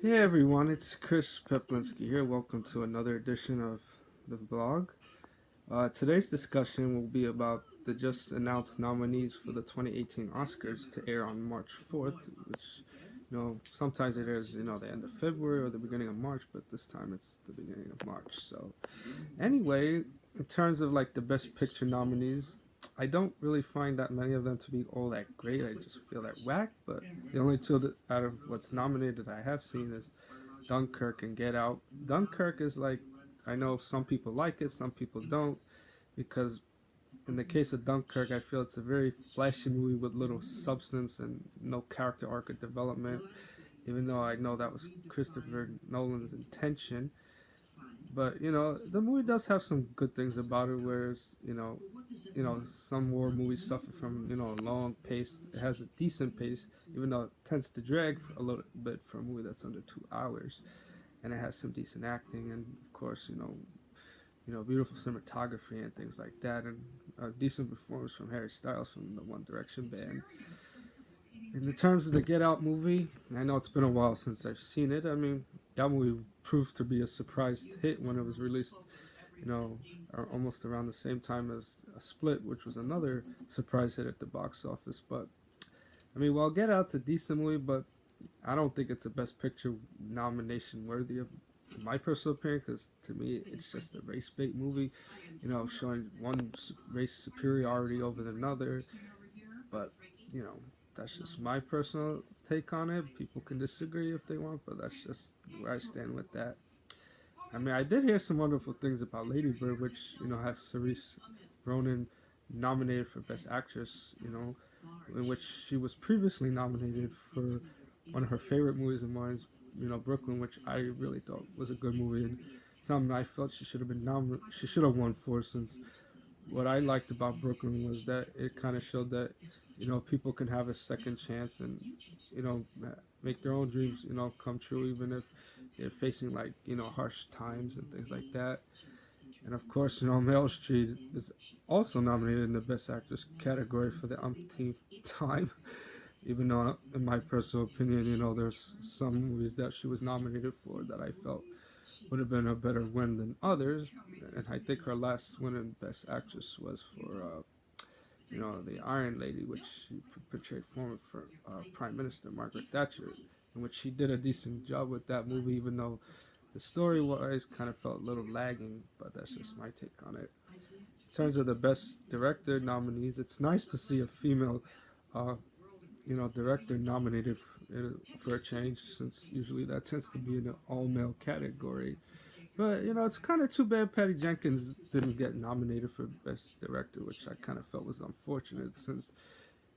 Hey everyone, it's Chris Peplinsky here. Welcome to another edition of the blog. Today's discussion will be about the just announced nominees for the 2018 Oscars to air on March 4th, which, sometimes it airs, the end of February or the beginning of March, but this time it's the beginning of March. So, anyway, in terms of like the Best Picture nominees, I don't really find that many of them to be all that great. I just feel that whack, but the only two that, out of what's nominated I have seen is Dunkirk and Get Out. Dunkirk is like, I know some people like it, some people don't, because in the case of Dunkirk, I feel it's a very flashy movie with little substance and no character arc or development. Even though I know that was Christopher Nolan's intention, but the movie does have some good things about it. Whereas some war movies suffer from a long pace. It has a decent pace, even though it tends to drag a little bit for a movie that's under 2 hours, and it has some decent acting and of course beautiful cinematography and things like that, and a decent performance from Harry Styles from the One Direction band. In the terms of the Get Out movie, I know it's been a while since I've seen it. I mean, that movie proved to be a surprise hit when it was released, almost around the same time as a Split, which was another surprise hit at the box office. But I mean, while Get Out's a decent movie, but I don't think it's a Best Picture nomination worthy of my personal opinion, because to me it's just a race bait movie, showing one race superiority over another. But you know, that's just my personal take on it. People can disagree if they want, but that's just where I stand with that. I mean, I did hear some wonderful things about Lady Bird, which has Cerise Ronan nominated for Best Actress. In which she was previously nominated for one of her favorite movies of mine, Brooklyn, which I really thought was a good movie and something I felt she should have been She should have won for, since what I liked about Brooklyn was that it kind of showed that people can have a second chance and you know make their own dreams come true, even if they're facing like harsh times and things like that. And of course, Meryl Streep is also nominated in the Best Actress category for the umpteenth time. Even though, in my personal opinion, there's some movies that she was nominated for that I felt would have been a better win than others. And I think her last win in Best Actress was for, the Iron Lady, which she portrayed former Prime Minister Margaret Thatcher, in which she did a decent job with that movie, even though the story wise kind of felt a little lagging, but that's just my take on it. In terms of the Best Director nominees, it's nice to see a female uh, director nominated for a change, since usually that tends to be in an all male category. But it's kind of too bad Patty Jenkins didn't get nominated for Best Director, which I kind of felt was unfortunate, since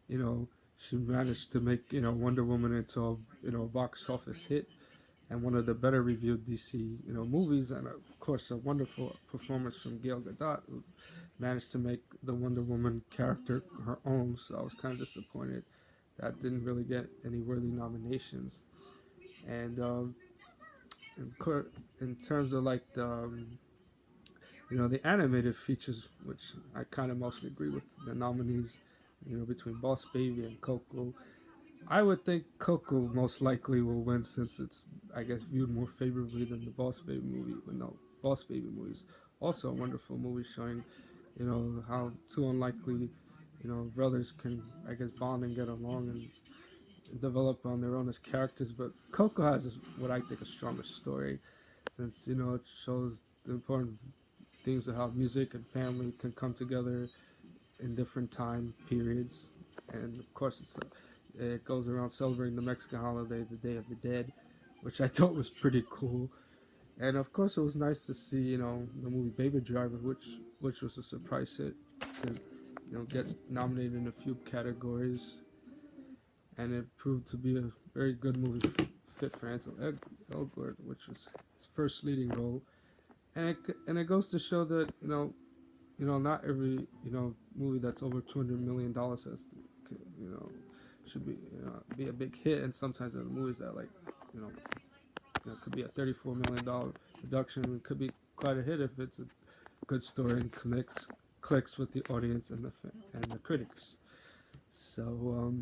you know she managed to make Wonder Woman into a box office hit and one of the better reviewed DC movies, and of course a wonderful performance from Gail Gadot, who managed to make the Wonder Woman character her own. So I was kind of disappointed that didn't really get any worthy nominations. And in terms of like the animated features, which I kind of mostly agree with the nominees, between Boss Baby and Coco. I would think Coco most likely will win, since it's, I guess, viewed more favorably than the Boss Baby movie. But no, Boss Baby movie is also a wonderful movie showing, how two unlikely, brothers can, I guess, bond and get along and develop on their own as characters. But Coco has what I think a stronger story, since it shows the important things of how music and family can come together in different time periods. And of course, it goes around celebrating the Mexican holiday, the Day of the Dead, which I thought was pretty cool. And of course, it was nice to see the movie Baby Driver, which was a surprise hit to get nominated in a few categories, and it proved to be a very good movie fit for Ansel Elgort, which was his first leading role. And it goes to show that not every movie that's over $200 million has to, should be a big hit. And sometimes there are movies that like you know, could be a $34 million production. It could be quite a hit if it's a good story and clicks with the audience and the critics. So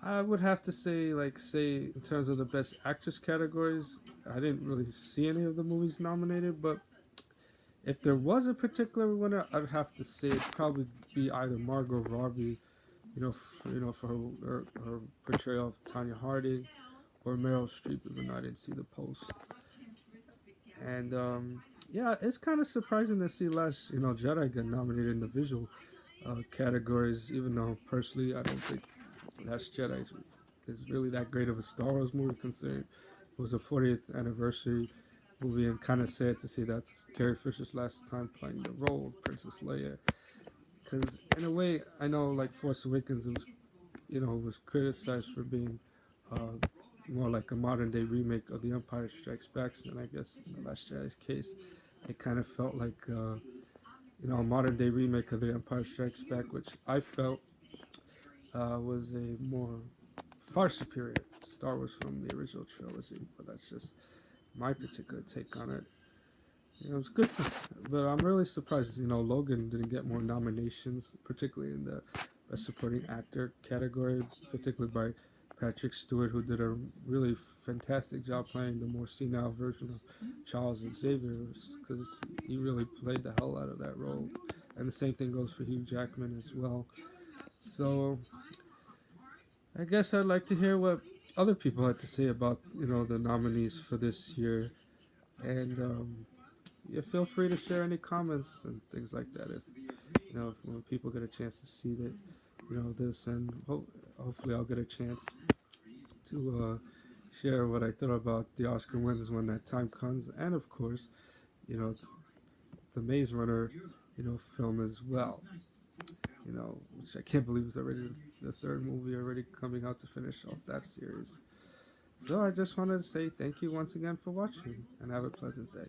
I would have to say, in terms of the best actress categories, I didn't really see any of the movies nominated, but if there was a particular winner, I'd have to say it'd probably be either Margot Robbie, for her portrayal of Tanya Harding, or Meryl Streep, even though I didn't see the post. And yeah, it's kind of surprising to see Last Jedi get nominated in the visual categories, even though personally I don't think Last Jedi is really that great of a Star Wars movie, considering it was a 40th anniversary movie, and kind of sad to see that's Carrie Fisher's last time playing the role of Princess Leia. Because in a way, I know like Force Awakens was criticized for being uh, more like a modern day remake of The Empire Strikes Back, and I guess in the Last Jedi's case, it kind of felt like a modern day remake of The Empire Strikes Back, which I felt was a more far superior Star Wars from the original trilogy. But that's just my particular take on it. It's good to, but I'm really surprised. Logan didn't get more nominations, particularly in the Best Supporting Actor category, particularly by Patrick Stewart, who did a really fantastic job playing the more senile version of Charles Xavier, because he really played the hell out of that role. And the same thing goes for Hugh Jackman as well. So I guess I'd like to hear what other people had to say about the nominees for this year, and yeah, feel free to share any comments and things like that. If if when people get a chance to see that this, and hopefully I'll get a chance to share what I thought about the Oscar wins when that time comes, and of course, it's the Maze Runner, film as well. Which I can't believe is already the third movie already coming out to finish off that series. So I just wanted to say thank you once again for watching, and have a pleasant day.